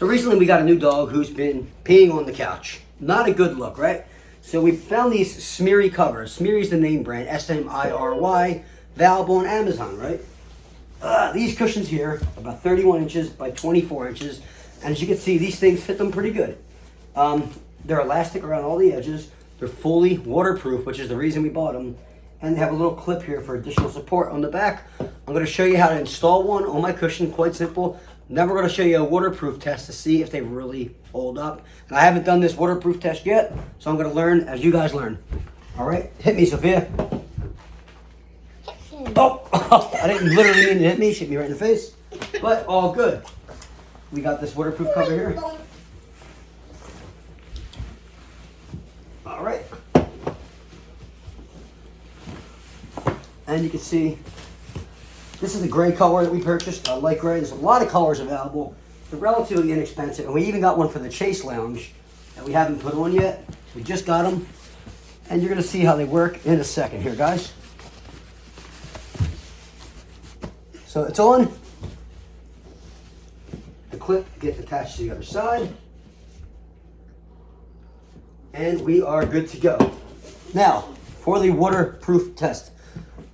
So recently we got a new dog who's been peeing on the couch. Not a good look, right? So we found these Smeary covers. Smeary is the name brand, S-M-I-R-Y, available on Amazon, right? These cushions here, about 31 inches by 24 inches. And as you can see, these things fit them pretty good. They're elastic around all the edges. They're fully waterproof, which is the reason we bought them. And they have a little clip here for additional support on the back. I'm going to show you how to install one on my cushion, quite simple. Then we're going to show you a waterproof test to see if they really hold up. And I haven't done this waterproof test yet, so I'm going to learn as you guys learn. All right, hit me, Sophia. Oh, I didn't literally mean to hit me. She hit me right in the face. But all good. We got this waterproof cover here. All right. And you can see, this is the gray color that we purchased, light gray. There's a lot of colors available. They're relatively inexpensive. And we even got one for the Chase Lounge that we haven't put on yet. We just got them. And you're going to see how they work in a second here, guys. So it's on. The clip gets attached to the other side. And we are good to go. Now, for the waterproof test.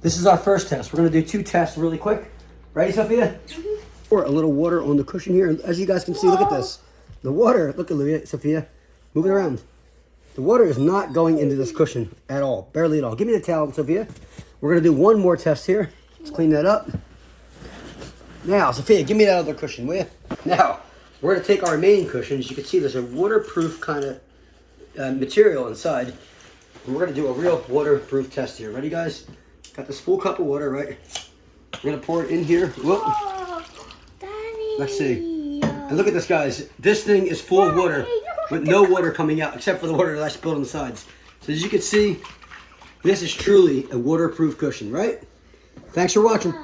This is our first test. We're going to do 2 tests really quick. Ready, Sophia? Mm-hmm. Pour a little water on the cushion here. And as you guys can see, look at this. The water, look at Sophia, moving around. The water is not going into this cushion at all. Barely at all. Give me the towel, Sophia. We're going to do one more test here. Let's clean that up. Now, Sophia, give me that other cushion, will you? Now, we're going to take our main cushion. As you can see, there's a waterproof kind of material inside. And we're going to do a real waterproof test here. Ready, guys? Got this full cup of water, right? We're going to pour it in here. Whoop. Daddy. Let's see. And look at this, guys. This thing is full of water with no water coming out except for the water that I spilled on the sides. So as you can see, this is truly a waterproof cushion, right? Thanks for watching.